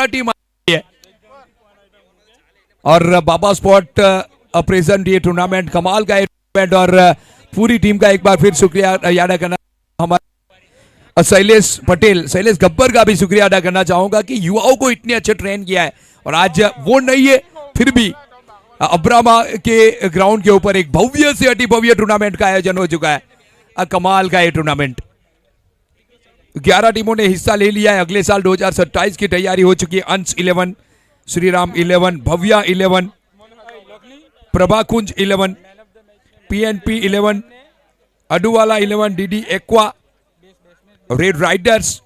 Team आई है और बाबा spot present ये टूर्नामेंट कमाल का टूर्नामेंट और पूरी टीम का एक बार फिर शुक्रिया अदा करना हमारे शैलेश पटेल, शैलेश गब्बर का भी शुक्रिया अदा करना चाहूंगा कि युवाओं को इतने अच्छे ट्रेन किया है और आज वो नहीं है फिर भी अब्रामा के ग्राउंड के ऊपर एक भव्य से अति भव्य टूर्नामेंट का आयोजन हो चुका है। कमाल का ये टूर्नामेंट 11 टीमों ने हिस्सा ले लिया है। अगले साल 2027 की तैयारी हो चुकी है। Ansh 11, Shriram 11, Bhavya 11, Prabhakunj 11, PNP 11, Aduwala 11, DD aqua, red riders,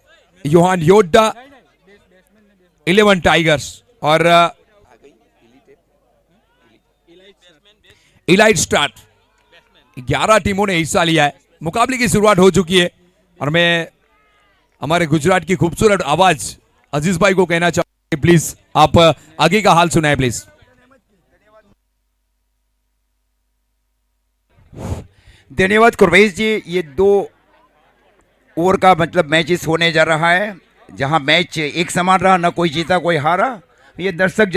Yohan Yoddha 11 tigers और इलाइट स्टार 11 टीमों ने हिस्सा लिया है। मुकाबले की शुरुआत हो चुकी है और मैं हमारे गुजरात की खूबसूरत आवाज अजीज भाई को कहना चाहूंगा, प्लीज आप आगे का हाल सुनाए प्लीज। धन्यवाद कुरवेश जी। ये 2 ओवर का मतलब मैचेस होने जा रहा है, जहां मैच एक समान रहा, ना कोई जीता कोई हारा। ये दर्शक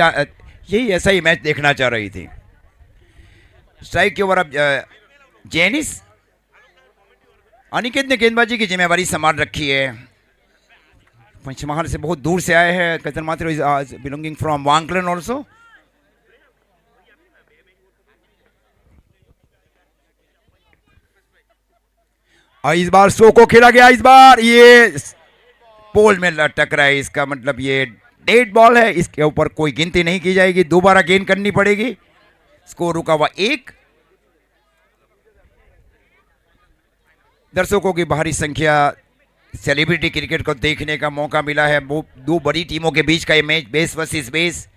यही ऐसा ही मैच देखना चाह रही थी। स्ट्राइक के ओवर अब जेनिस अनिकेत ने गेंदबाजी की जिम्मेवारी संभाल रखी है। पंचमहाल से बहुत दूर से आए हैं। कतन मात्र इज बिलोंगिंग फ्रॉम वांकलन ऑल्सो। इस बार शो को खेला गया, इस बार ये पोल में लटक रहा है, इसका मतलब ये डेड बॉल है, इसके ऊपर कोई गिनती नहीं की जाएगी, दोबारा गेंद करनी पड़ेगी। स्कोर रुका हुआ 1। दर्शकों की भारी संख्या, सेलिब्रिटी क्रिकेट को देखने का मौका मिला है। 2 बड़ी टीमों के बीच का ये match, base versus base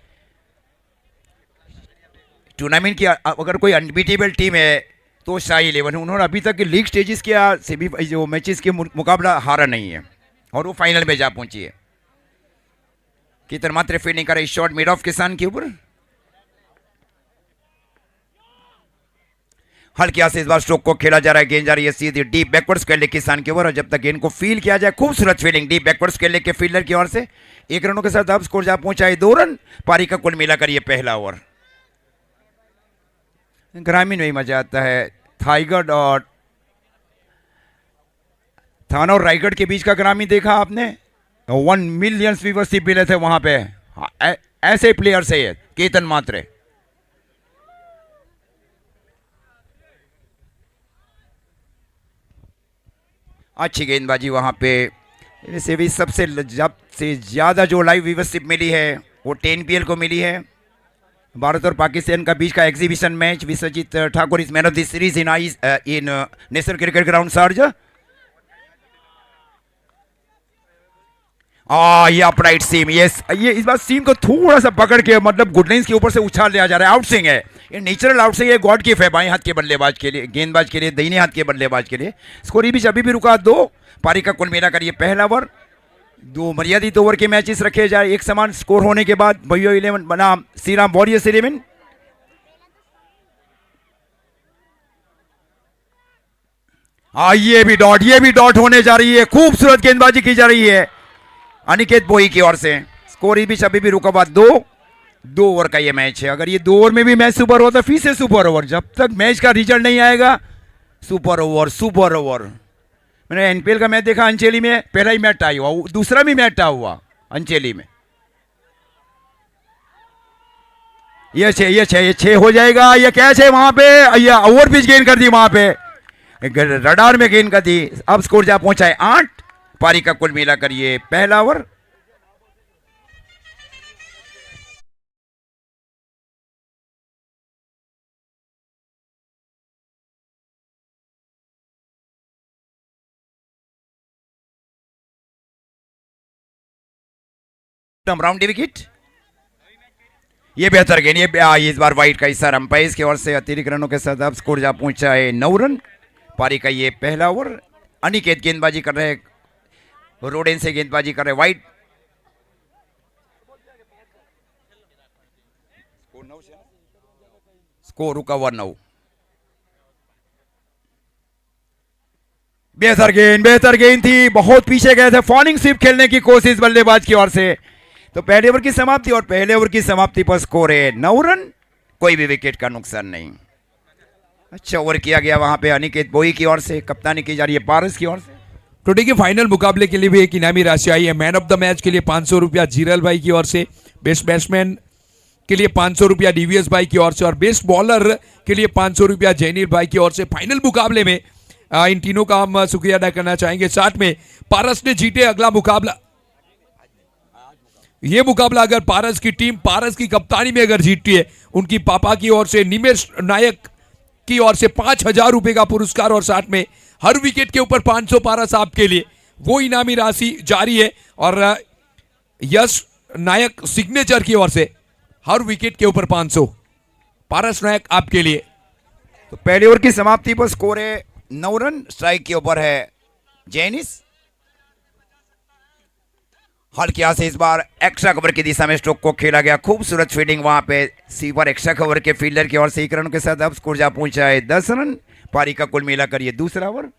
tournament की अगर कोई अनबीटेबल टीम है तो शाही 11। उन्होंने अभी तक लीग स्टेजेस के सेमी जो मैचेस के मुकाबला हारा नहीं है और वो फाइनल में जा पहुंची है। कितन मात्र फील्डिंग कर रही, शॉट मिड ऑफ किसान के ऊपर। हल्के से इस बार स्ट्रोक को खेला जा रहा है। गेंद जा रही है सीधी डीप बैकवर्ड्स के लिए किसान के ओवर और जब तक गेंद को फील किया जाए, खूबसूरत फील्डिंग डीप बैकवर्ड्स के लिए के फील्डर की ओर से 1 रनों के साथ अब स्कोर जा पहुंचा है 2 रन। पारी का कुल मिलाकर ये पहला ओवर। ग्रामीण में ही मजा आता है। थाईगढ़ और थाना और रायगढ़ के बीच का ग्रामीण देखा आपने, 1 मिलियन व्यूअरशिप मिले थे वहां पे। ऐसे प्लेयर से है केतन मात्रे। अच्छी गेंदबाजी वहां पे। वैसे भी सबसे ज्यादा जो लाइव व्यूअरशिप मिली है वो 10PL को मिली है। भारत और पाकिस्तान का बीच का exhibition match. Vishwajeet Thakur is man of the series in national cricket ground Sharjah. ये अपराइट सीम, ये इस बार सीम को थोड़ा सा पकड़ के मतलब गुडलाइंस के ऊपर से उछाल दिया जा रहा है। आउटस्विंग है, ये नेचुरल आउटस्विंग है, गॉड गिफ्ट है बाएं हाथ के बल्लेबाज के लिए, गेंदबाज के लिए, दाहिने हाथ के बल्लेबाज के लिए। स्कोर भी अभी भी रुका 2। पारी का कुल मिलाकर ये पहला ओवर। 2 मर्यादित ओवर के मैचेस रखे जाए एक समान स्कोर होने के बाद। भैया 11 बना श्रीराम वॉरियर्स 11। ये भी डॉट होने जा रही है। खूबसूरत गेंदबाजी की जा रही है अनिकेत बोई की ओर से। स्कोर भी अभी भी रुका हुआ 2 ओवर का ये मैच है। अगर ये 2 ओवर में भी मैच सुपर होता फिर से सुपर ओवर। जब तक मैच का रिजल्ट नहीं आएगा सुपर ओवर। मैंने एनपीएल का मैच देखा अंचेली में, पहला ही मैच टाई हुआ, दूसरा भी मैच टाई हुआ अंचेली में। ये 6 हो जाएगा। ये कैच है वहां पे, ये ओवर पिच गेंद कर दी वहां पे, रडार में गेंद कर दी। अब स्कोर जा पहुंचा है 8। पारी का कुल मिलाकर ये पहला ओवर। Round wicket. ये बेहतर गेंद, ये इस बार वाइट का इशारा अंपायर की ओर से। अतिरिक्त रनों के साथ अब स्कोर जा पहुंचा है 9 रन। पारी का ये पहला ओवर। अनिकेत गेंदबाजी कर रहे, रोडेन से गेंदबाजी कर रहे वाइट। स्कोर रुका हुआ 9। बेहतर गेंद थी, बहुत पीछे गए थे। फॉलिंग स्वीप खेलने की कोशिश बल्लेबाज की ओर से। तो पहले ओवर की समाप्ति, और पहले ओवर की समाप्ति पर स्कोर है 9 रन, कोई भी विकेट का नुकसान नहीं। अच्छा ओवर किया गया वहां पे अनिकेत बोई की ओर से, कप्तानी की जा रही है पारस की ओर से। टुडे के फाइनल मुकाबले के लिए भी एक इनामी राशि आई है। मैन ऑफ द मैच के लिए 500 रुपया जीरल भाई की ओर से, बेस्ट बैट्समैन के लिए 500 रुपया डीवीएस भाई की ओर से, और बेस्ट बॉलर के लिए 500 रुपया जैनीर भाई की ओर से। फाइनल मुकाबले में इन तीनों का हम शुक्रिया अदा करना चाहेंगे। साथ में पारस ने जीते अगला मुकाबला, ये मुकाबला अगर पारस की टीम पारस की कप्तानी में अगर जीतती है, उनकी पापा की ओर से निमेश नायक की ओर से 5,000 रुपए का पुरस्कार, और साथ में हर विकेट के ऊपर 500 पारस आपके लिए वो इनामी राशि जारी है। और यश नायक सिग्नेचर की ओर से हर विकेट के ऊपर 500 पारस नायक आपके लिए। तो पहले ओवर की समाप्ति पर स्कोर है 9 रन, स्ट्राइक के ऊपर है जैनिस। हल्के यहाँ से इस बार एक्स्ट्रा कवर की दिशा में स्ट्रोक को खेला गया, खूबसूरत फील्डिंग वहां पे सीवर एक्स्ट्रा कवर के फील्डर की ओर से 1 रन के साथ अब स्कोर जा पहुंचा है 10 रन। पारी का कुल मिलाकर ये दूसरा ओवर।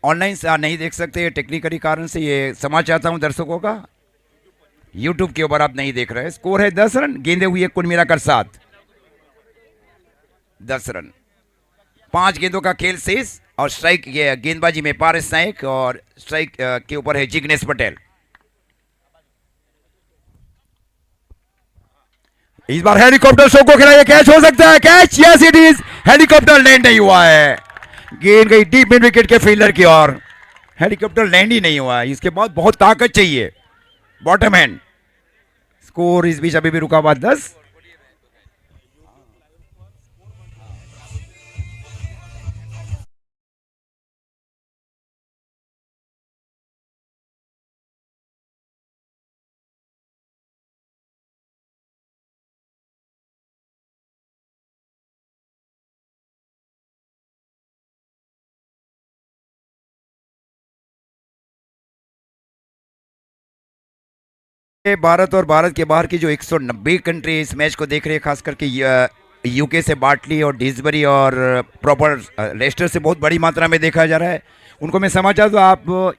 ऑनलाइन से नहीं देख सकते टेक्निकली कारण से, ये समझ चाहता हूं दर्शकों का, यूट्यूब के ऊपर आप नहीं देख रहे। स्कोर है 10 रन, गेंदे हुई कुल मिलाकर 7, 10 रन, 5 गेंदों का खेल शेष। और स्ट्राइक ये गेंदबाजी में पारस नायक, और स्ट्राइक के ऊपर है जिग्नेश पटेल। इस बार हेलीकॉप्टर शो को खिलाया, कैच हो सकता है, catch, yes it is, helicopter land नहीं हुआ है, गेंद गई डीप मिड विकेट के फील्डर की ओर, हेलीकॉप्टर लैंड ही नहीं हुआ है। इसके बाद बहुत ताकत चाहिए, बॉटम हैंड। स्कोर इस बीच अभी भी रुका हुआ 10। भारत और भारत के बाहर की जो 190 कंट्री इस मैच को देख रहे हैं, खास करके यूके से बाटली और डिसबरी और प्रॉपर लेस्टर से बहुत बड़ी मात्रा में देखा जा रहा है। उनको मैं समाचार तो आप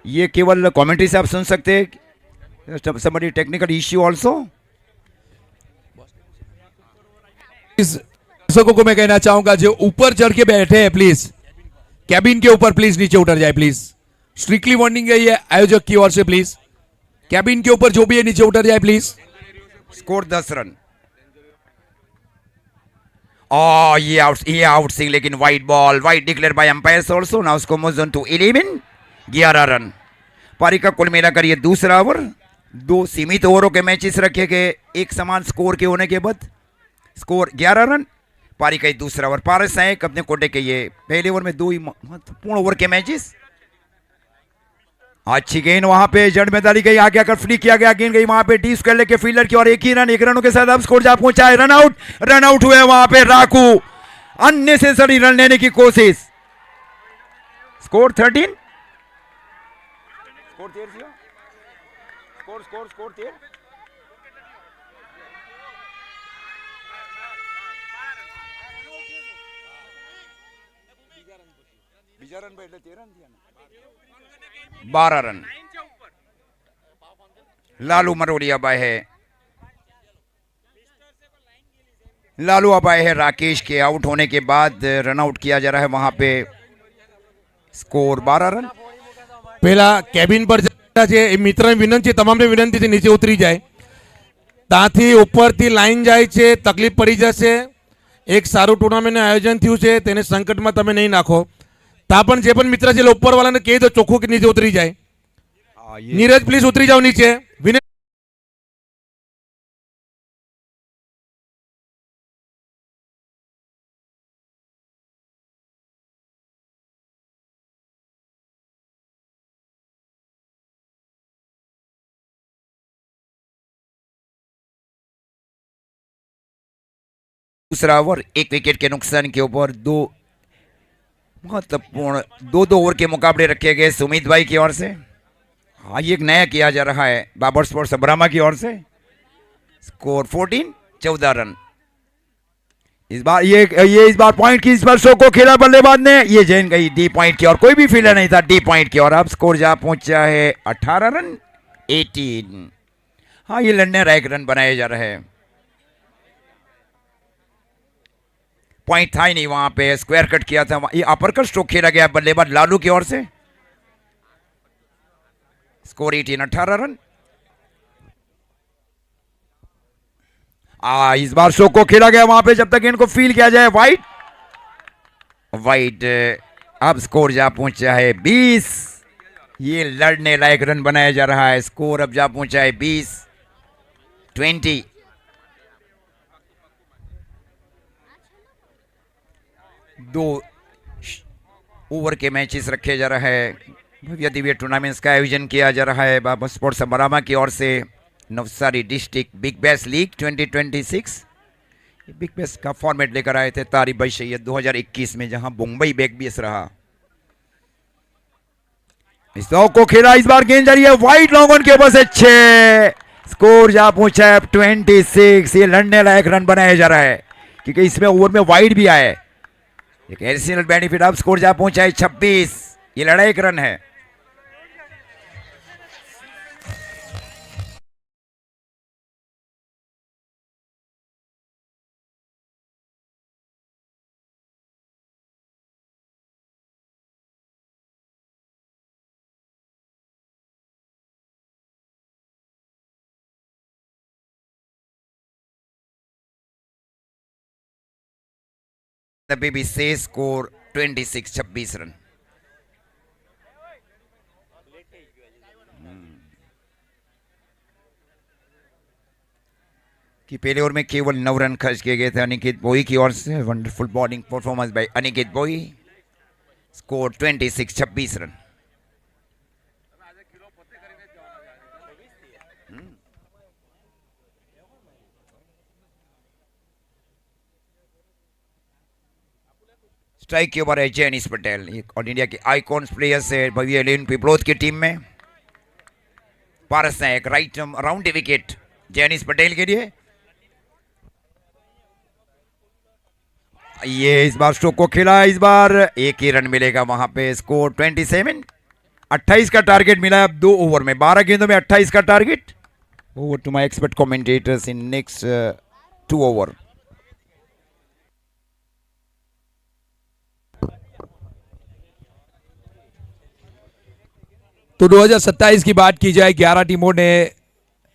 ये केवल कमेंट्री से आप सुन सकते हैं, समबडी टेक्निकल इश्यू आल्सो। इस दर्शकों को मैं कहना चाहूंगा जो ऊपर चढ़ के बैठे हैं, प्लीज कैबिन के ऊपर प्लीज नीचे उतर जाए, प्लीज स्ट्रिक्टली वार्निंग है ये आयोजक की ओर से, प्लीज कैबिन के ऊपर जो भी है नीचे उतर जाए प्लीज। Score 10 run. ये आउट स्विंग, लेकिन wide ball, wide declare by umpires also. Now उसको मूव्स ऑन टू 11, 11 रन। पारी का कुल मिलाकर ये दूसरा ओवर। 2 सीमित ओवरों के मैचेस रखे गए एक समान स्कोर के होने के बाद। स्कोर 11 रन, पारी का ये दूसरा ओवर। पारस नायक अपने कोटे के ये पहले ओवर में 2 महत्वपूर्ण ओवर के मैचेस। अच्छी गेंद वहां पे जड़ में डाली गई, आगे आकर फ्री किया गया, गेंद गई वहां पे डी स्क्वायर के फील्डर की, और 1 ही रन, 1 रनों के साथ अब स्कोर जा पहुंचा है रन आउट हुए वहां पे राकू, अननेसेसरी रन लेने की कोशिश। Score 13, score 13। બીજા રન ભાઈ એટલે 13 થયા ને, 12 रन। लालू मरोड़िया बाय है, लालू अब आए हैं राकेश के आउट होने के बाद, रन आउट किया जा रहा है वहां पे। Score 12 run. पहला केबिन पर જતા છે એ મિત્રને વિનંતી, તમામને વિનંતી છે નીચે ઉતરી જાય, ત્યાંથી ઉપરથી લાઈન જાય છે, તકલીફ પડી જશે। એક સારું ટુર્નામેન્ટનું આયોજન થયું છે તેને સંકટમાં તમે નહીં નાખો। તા પણ જે પણ મિત્ર છે ઉપરવાળાને કહી દો ચોખ્ખું કે નીચે ઉતરી જાય। નીરજ પ્લીઝ ઉતરી જાઓ નીચે, વિનંતી। दूसरा ओवर, 1 विकेट के नुकसान के ऊपर 2 महत्वपूर्ण 2 ओवर के मुकाबले रखे गए सुमित भाई की ओर से। हाँ, ये एक नया किया जा रहा है बाबर स्पोर्ट्स अब्रामा की ओर से। Score 14, 14 run. इस बार ये इस बार पॉइंट की, इस बार शो को खेला बल्लेबाज ने, ये जैन गई डी पॉइंट की और कोई भी फील्डर नहीं था डी पॉइंट की और अब स्कोर जा पहुंचा है 18 रन। 18। हाँ, ये लड़ने लायक रन बनाए जा रहे हैं। पॉइंट था ही नहीं वहां पे, स्क्वायर कट किया था। ये अपर कट स्ट्रोक खेला गया बल्लेबाज लालू की ओर से। Score 18, 18 run. इस बार स्ट्रोक को खेला गया वहां पे, जब तक इनको फील किया जाए। Wide wide. अब स्कोर जा पहुंचा है 20। ये लड़ने लायक रन बनाया जा रहा है। स्कोर अब जा पहुंचा है 20। दो ओवर के मैचेस रखे जा रहे हैं। भव्य दिव्य टूर्नामेंट्स का आयोजन किया जा रहा है बाबा स्पोर्ट्स बरामा की ओर से। Navsari district big bash league 2026 big bash का फॉर्मेट लेकर आए थे तारिक भाई सैयद 2021 में, जहां मुंबई बिग बैश रहा। इस को खेला, इस बार गेंद जा रही है वाइड लॉन्ग ऑन के ऊपर से 6। स्कोर जा पहुंचा है 26। ये लड़ने लायक रन बनाया जा रहा है क्योंकि इसमें ओवर में वाइड भी आए, एक एडिशनल बेनिफिट। अब स्कोर जा पहुंचा है 26। ये लड़ाई एक रन है। The baby says score 26, 26 run. कि पहले ओवर में केवल 9 रन खर्च किए गए थे अनिकेत बोई की ओर से। Wonderful bowling performance by Aniket बोई। Score 26, 26 run. स्ट्राइक के ऊपर है जैनिस पटेल, एक ऑल इंडिया के आइकॉन प्लेयर्स है भव्य एलेन पिपलोद की टीम में। Paras Nayak right round wicket Jainis Patel के लिए। ये इस बार स्ट्रोक को खेला, इस बार एक ही रन मिलेगा वहां पे। स्कोर 27। 28 का टारगेट मिला है अब 2 ओवर में। 12 गेंदों में 28 का target. Over to my expert commentators in next 2 over. तो 2027 की बात की जाए, 11 टीमों ने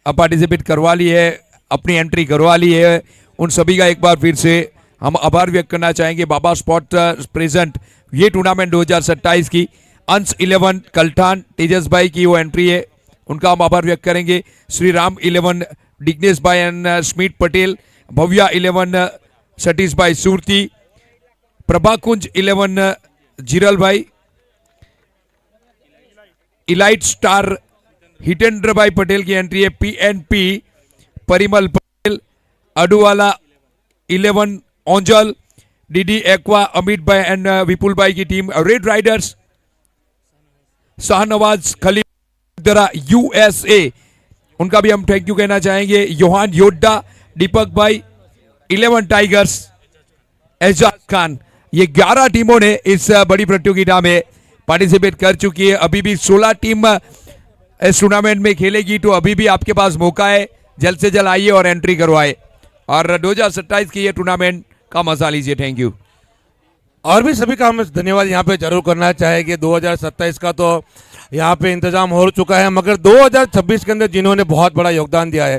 पार्टिसिपेट करवा ली है, अपनी एंट्री करवा ली है। उन सभी का एक बार फिर से हम आभार व्यक्त करना चाहेंगे। बाबा स्पोर्ट प्रेजेंट ये टूर्नामेंट 2027 की अंश 11 कल्ठान तेजस भाई की वो एंट्री है, उनका हम आभार व्यक्त करेंगे। श्री राम 11 डिग्नेश भाई एंड स्मित पटेल, भव्या 11 सतीश भाई सुरती, प्रभाकुंज 11 जिरल भाई, इलाइट स्टार हितेंद्र भाई पटेल की एंट्री है। PNP Parimal Patel, Aduwala 11 Onjal, DD aqua Amit bhai and Vipul bhai की team. Red riders Shahnawaz Khalifa USA, उनका भी हम थैंक यू कहना चाहेंगे। योहान योड्डा, दीपक भाई 11 टाइगर्स, एजाज खान। ये 11 टीमों ने इस बड़ी प्रतियोगिता में पार्टिसिपेट कर चुकी है। अभी भी 16 टीम इस टूर्नामेंट में खेलेगी, तो अभी भी आपके पास मौका है, जल्द से जल्द आइए और एंट्री करवाए और 2027 की ये टूर्नामेंट का मजा लीजिए। Thank you. और भी सभी का हम धन्यवाद यहाँ पे जरूर करना चाहेंगे। 2027 का तो यहाँ पे इंतजाम हो चुका है, मगर 2026 के अंदर जिन्होंने बहुत बड़ा योगदान दिया है,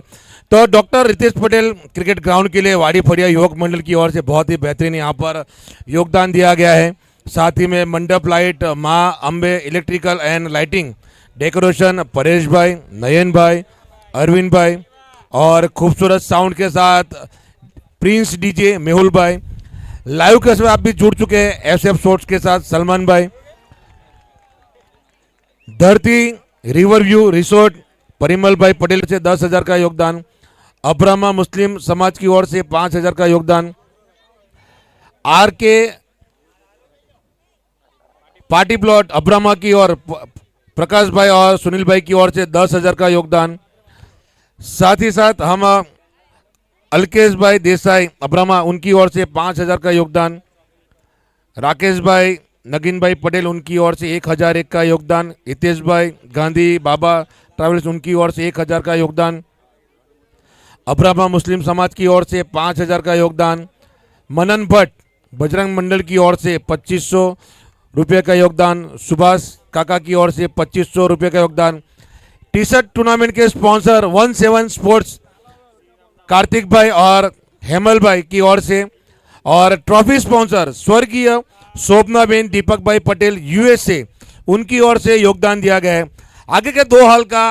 तो doctor Ritesh Patel cricket ground के लिए वाड़ी फड़िया युवक मंडल की ओर से बहुत ही बेहतरीन यहाँ पर योगदान दिया गया है। साथ ही में मंडप लाइट, माँ Ambe electrical and lighting decoration Paresh भाई, नयन भाई, अरविंद भाई, और खूबसूरत साउंड के साथ प्रिंस डीजे मेहुल भाई। लाइव के समय आप भी जुड़ चुके हैं SF शॉट्स के साथ सलमान भाई। धरती रिवर व्यू रिसोर्ट परिमल भाई पटेल से 10,000 का योगदान। अब्रामा मुस्लिम समाज की ओर से 5,000 का योगदान। RK पार्टी प्लॉट अब्रामा की और प्रकाश भाई और सुनील भाई की ओर से 10,000 का योगदान। साथ ही साथ हम अलकेश भाई देसाई अब्रामा, उनकी ओर से 5,000 का योगदान। राकेश भाई नगीन भाई पटेल उनकी ओर से 1001 का योगदान। हितेश भाई गांधी बाबा ट्रैवल्स उनकी ओर से 1000 का योगदान। अब्रामा मुस्लिम समाज की ओर से 5000 का योगदान। मनन भट्ट बजरंग मंडल की ओर से 2500 रुपये का योगदान। सुभाष काका की ओर से 2500 रुपये का योगदान। टी शर्ट टूर्नामेंट के स्पॉन्सर 17 स्पोर्ट्स कार्तिक भाई और हेमल भाई की ओर से, और ट्रॉफी स्पॉन्सर स्वर्गीय शोभनाबेन दीपक भाई पटेल यूएसए उनकी ओर से योगदान दिया गया है। आगे के 2 हाल का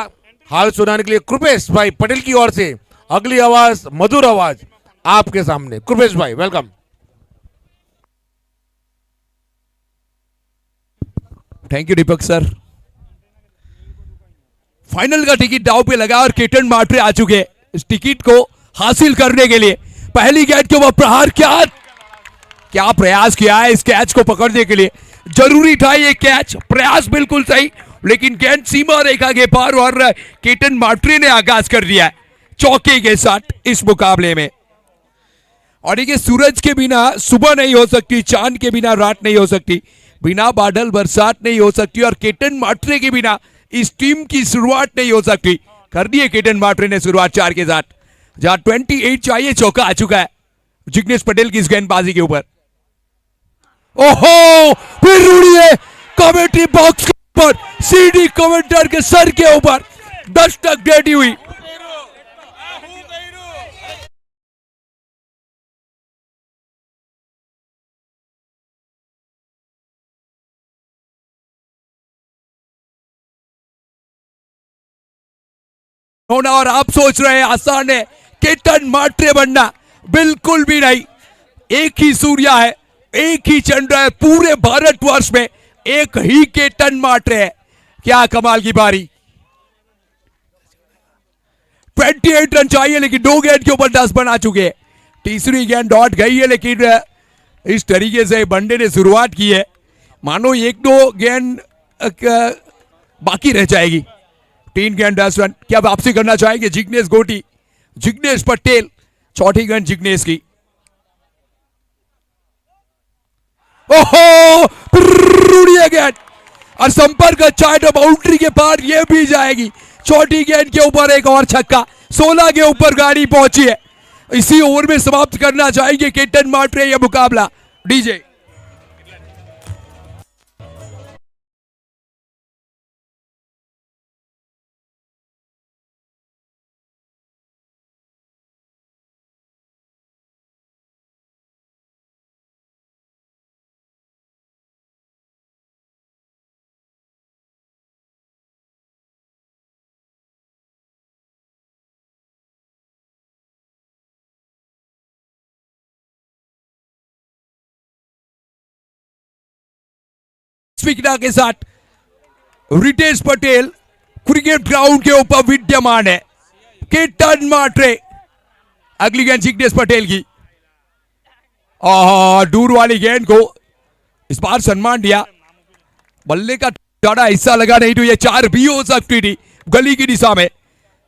हाल सुनाने के लिए कृपेश भाई पटेल की ओर से अगली आवाज, मधुर आवाज आपके सामने। कृपेश भाई welcome. Thank you Deepak sir. Final का टिकट दाव पे लगा और केतन मात्रे आ चुके हैं इस टिकट को हासिल करने के लिए। पहली गेंद के ऊपर प्रहार, क्या प्रयास किया है इस कैच को पकड़ने के लिए। जरूरी था ये कैच, प्रयास बिल्कुल सही, लेकिन गेंद सीमा रेखा के पार और केतन मात्रे ने आगाज कर दिया है चौके के साथ इस मुकाबले में। और देखिए, सूरज के बिना सुबह नहीं हो सकती, चांद के बिना रात नहीं हो सकती, बिना बादल बरसात नहीं हो सकती, और केतन मात्रे के बिना इस टीम की शुरुआत नहीं हो सकती। कर दी है केतन मात्रे ने शुरुआत 4 के साथ, जहां 28 चाहिए, चौका आ चुका है जिग्नेश पटेल की इस गेंदबाजी के ऊपर। ओहो, फिर उड़ी है कमेटी बॉक्स के ऊपर, सीडी कमेंटर के सर के ऊपर दस्तक देती हुई। होना, और आप सोच रहे हैं आसान है केतन मात्रे बनना, बिल्कुल भी नहीं। एक ही सूर्य है, एक ही चंद्र है, पूरे भारतवर्ष में एक ही केतन मात्रे है। क्या कमाल की पारी। 28 रन चाहिए, लेकिन 2 गेंद के ऊपर 10 बना चुके हैं। तीसरी गेंद डॉट गई है, लेकिन इस तरीके से वनडे ने शुरुआत की है, मानो 1-2 गेंद बाकी रह जाएगी। 3 गेंद 10 रन। क्या वापसी करना चाहेंगे जिग्नेश गोटी, जिग्नेश पटेल। चौथी गेंद जिग्नेश की। ओहो, गेंद और संपर्क चाहे तो बाउंड्री के पार ये भी जाएगी। चौथी गेंद के ऊपर एक और छक्का, 16 के ऊपर गाड़ी पहुंची है। इसी ओवर में समाप्त करना चाहेंगे केतन मात्रे यह मुकाबला। डीजे स्पीकरा के साथ रितेश पटेल क्रिकेट ग्राउंड के ऊपर विद्यमान है। केतन मात्रे, अगली गेंद जिग्नेश पटेल की। दूर वाली गेंद को इस बार सम्मान दिया, बल्ले का ज्यादा हिस्सा लगा नहीं तो ये 4 भी हो सकती थी गली की दिशा में।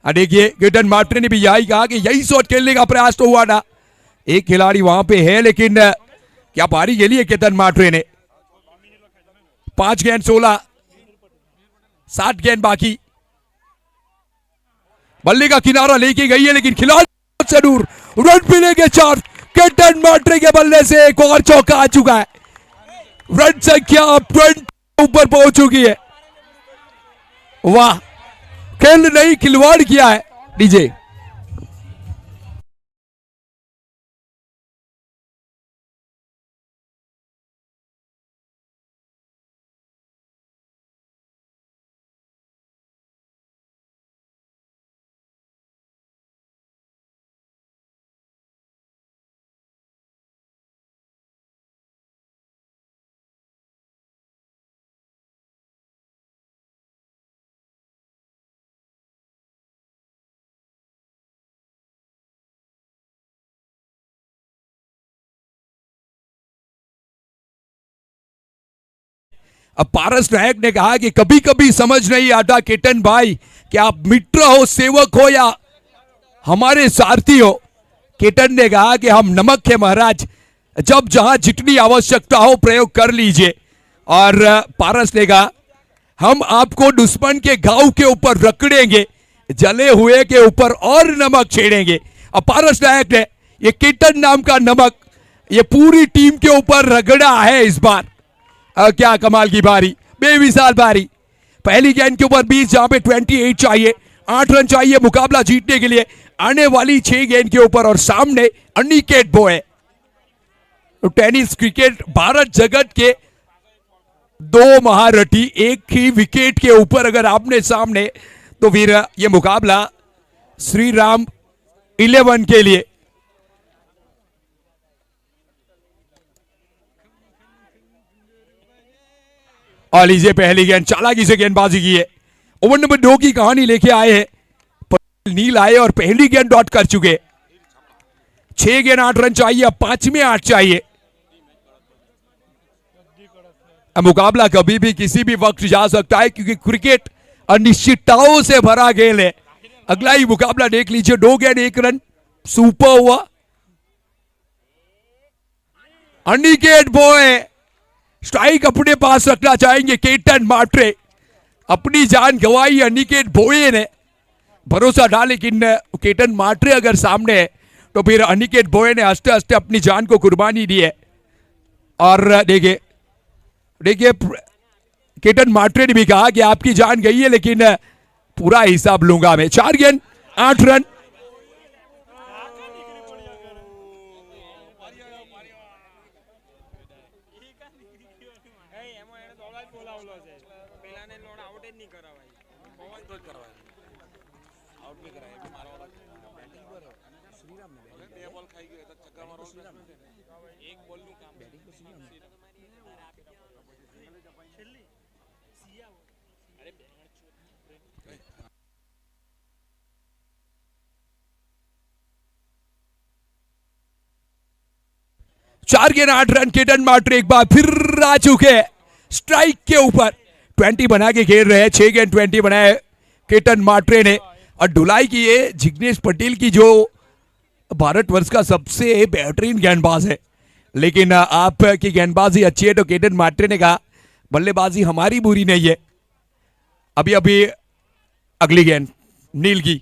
देखिए, केतन मात्रे ने भी यही कहा कि यही शॉट खेलने का प्रयास तो हुआ था। एक खिलाड़ी वहां पे है, लेकिन क्या पारी खेली है केतन मात्रे ने। 5 गेंद 16, 7 गेंद बाकी। बल्ले का किनारा लेके गई है, लेकिन खिलाड़ी से दूर। रन मिलेंगे 4। केतन मात्रे के बल्ले से एक और चौका आ चुका है। रन संख्या 20 ऊपर पहुंच चुकी है। वाह, खेल नहीं खिलवाड़ किया है डीजे। अब पारस नायक ने कहा कि कभी कभी समझ नहीं आता केतन भाई कि आप मित्र हो, सेवक हो या हमारे सारथी हो। केतन ने कहा कि हम नमक है महाराज, जब जहां जितनी आवश्यकता हो प्रयोग कर लीजिए। और पारस ने कहा हम आपको दुश्मन के घाव के ऊपर रगड़ेंगे, जले हुए के ऊपर और नमक छेड़ेंगे। अब पारस नायक ने ये कीटन नाम का नमक ये पूरी टीम के ऊपर रगड़ा है इस बार। क्या कमाल की बारी, बेमिसाल बारी। पहली गेंद के ऊपर 20, जहां पे 28 चाहिए, 8 रन चाहिए मुकाबला जीतने के लिए आने वाली 6 गेंद के ऊपर। और सामने अनिकेत बॉय। तो टेनिस क्रिकेट भारत जगत के 2 महारथी एक ही विकेट के ऊपर अगर आपने सामने, तो फिर ये मुकाबला श्री राम 11 के लिए। और लीजिए पहली गेंद चालाकी से गेंदबाजी की है। ओवर नंबर 2 की कहानी लेके आए हैं नील आए और पहली गेंद डॉट कर चुके। 6 गेंद 8 रन चाहिए, अब 5 में 8 चाहिए। अब मुकाबला कभी भी किसी भी वक्त जा सकता है क्योंकि क्रिकेट अनिश्चितताओं से भरा खेल है। अगला ही मुकाबला देख लीजिए, 2 गेंद 1 रन, सुपर हुआ। अनिकेत बॉय स्ट्राइक अपने पास रखना चाहेंगे केतन मात्रे। अपनी जान गंवाई अनिकेत बॉय ने, भरोसा डाला, लेकिन केतन मात्रे अगर सामने है तो फिर अनिकेत बॉय ने हंसते हंसते अपनी जान को कुर्बानी दी है। और देखिए केतन मात्रे ने भी कहा कि आपकी जान गई है लेकिन पूरा हिसाब लूंगा मैं। 4 गेंद 8 रन। चार गेंद 8 रन। केतन मात्रे एक बार फिर आ चुके हैं स्ट्राइक के ऊपर। 20 बना के खेल रहे हैं। 6 गेंद 20 बनाए केतन मात्रे ने। और ढुलाई की है जिग्नेश पटेल की, जो भारतवर्ष का सबसे बेहतरीन गेंदबाज है। लेकिन आपकी गेंदबाजी अच्छी है तो केतन मात्रे ने कहा बल्लेबाजी हमारी बुरी नहीं है। अभी अभी अगली गेंद नील की।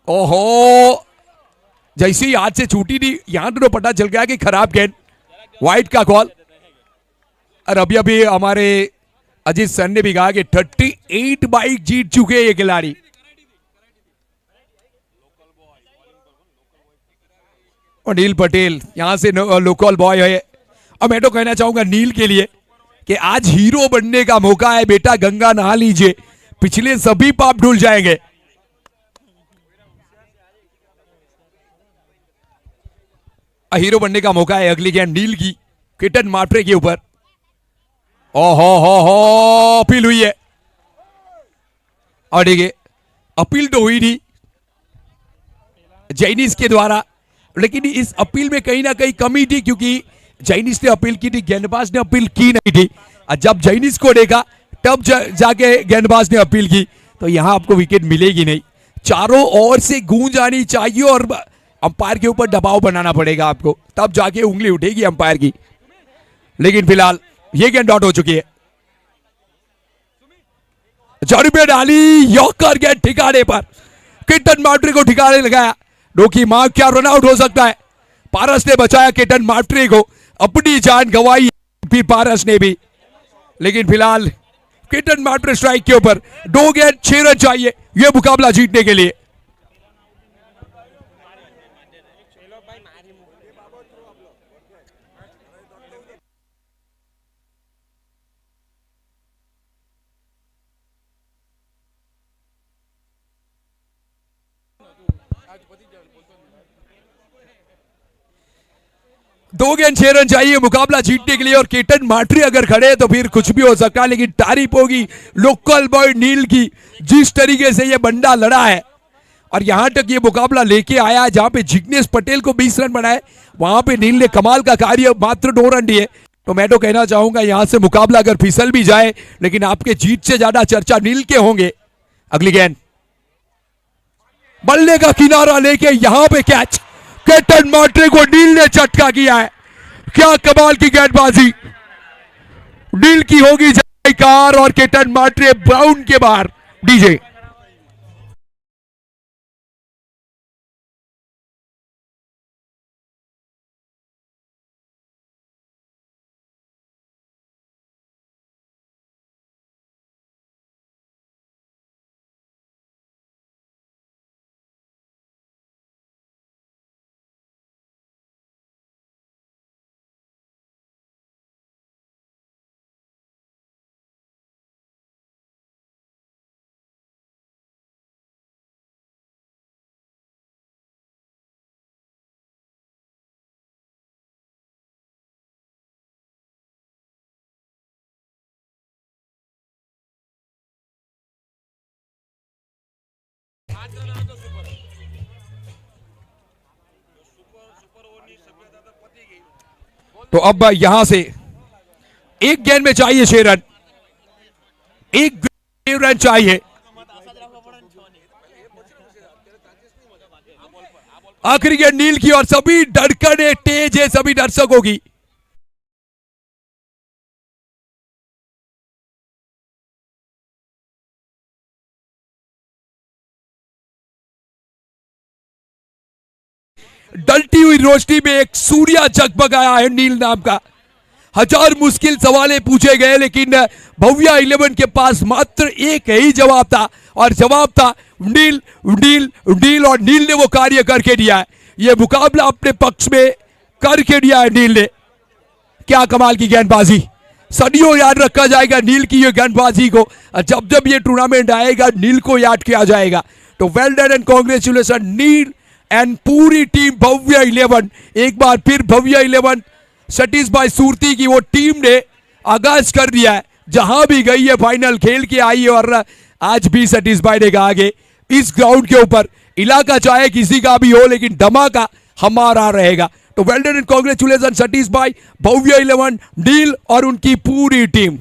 ओहो, जैसे ही हाथ से छूटी थी यहां तो पता चल गया कि खराब गेंद, वाइड का कॉल। और अभी अभी हमारे अजीत सर ने भी कहा कि 38 बाइक जीत चुके हैं ये खिलाड़ी। और नील पटेल यहां से लोकल बॉय है। और मैं तो कहना चाहूंगा नील के लिए कि आज हीरो बनने का मौका है बेटा, गंगा नहा लीजिए, पिछले सभी पाप धुल जाएंगे। हीरो बनने का मौका है। अगली गेंद नील की केतन मात्रे के ऊपर। ओहो हो अपील हुई है। और देखिए अपील तो हुई थी जैनिस के द्वारा, लेकिन इस अपील में कहीं ना कहीं कमी थी क्योंकि जैनिस ने अपील की थी, गेंदबाज ने अपील की नहीं थी। और जब जैनिस को देखा तब जाके गेंदबाज ने अपील की, तो यहां आपको विकेट मिलेगी नहीं। चारों ओर से गूंज आनी चाहिए और अंपायर के ऊपर दबाव बनाना पड़ेगा आपको, तब जाके उंगली उठेगी अंपायर की। लेकिन फिलहाल ये गेंद डॉट हो चुकी है। जड़ पे डाली यॉर्कर गेंद ठिकाने पर, केतन मात्रे को ठिकाने लगाया। डोकी मार क्या रन आउट हो सकता है। पारस ने बचाया केतन मात्रे को, अपनी जान गंवाई फिर पारस ने भी। लेकिन फिलहाल केतन मात्रे स्ट्राइक के ऊपर। 2 गेंद 6 रन चाहिए यह मुकाबला जीतने के लिए। दो गेंद 6 रन चाहिए मुकाबला जीतने के लिए। और केतन मात्रे अगर खड़े तो फिर कुछ भी हो सकता है। लेकिन तारीफ होगी लोकल बॉय नील की, जिस तरीके से ये बंदा लड़ा है और यहां तक ये मुकाबला लेके आया जहां पे जिग्नेश पटेल को 20 रन बनाए, वहां पे नील ने कमाल का कार्य, मात्र 2 रन दिए। तो मैं तो कहना चाहूंगा यहां से मुकाबला अगर फिसल भी जाए लेकिन आपके जीत से ज्यादा चर्चा नील के होंगे। अगली गेंद बल्ले का किनारा लेके यहां पे कैच, केतन मात्रे को नील ने झटका किया है। क्या कमाल की गेंदबाजी। नील की होगी जयकार और केतन मात्रे ब्राउन के बाहर डीजे। तो अब यहां से एक गेंद में चाहिए 6 रन, एक रन चाहिए। आखिरी गेंद नील की और सभी धड़कनें तेज है सभी दर्शकों की। डलती हुई रोशनी में एक सूर्य जगमगाया है नील नाम का। हजार मुश्किल सवाल पूछे गए लेकिन भव्या 11 के पास मात्र एक ही जवाब था और जवाब था नील नील नील, और नील ने वो कार्य करके दिया है। ये मुकाबला अपने पक्ष में करके दिया है नील ने। क्या कमाल की गेंदबाजी, सदियों याद रखा जाएगा नील की ये गेंदबाजी को। जब जब ये टूर्नामेंट आएगा नील को याद किया जाएगा। तो well done and congratulation Neel and पूरी टीम भव्या 11। एक बार फिर भव्या 11 सतीश सूरती की वो टीम ने आगाज कर दिया है। जहां भी गई है फाइनल खेल के आई है और आज भी सतीश भाई ने कहा कि इस ग्राउंड के ऊपर इलाका चाहे किसी का भी हो लेकिन धमाका हमारा रहेगा। तो well done and congratulation Satish भाई, भव्या 11, नील और उनकी पूरी टीम।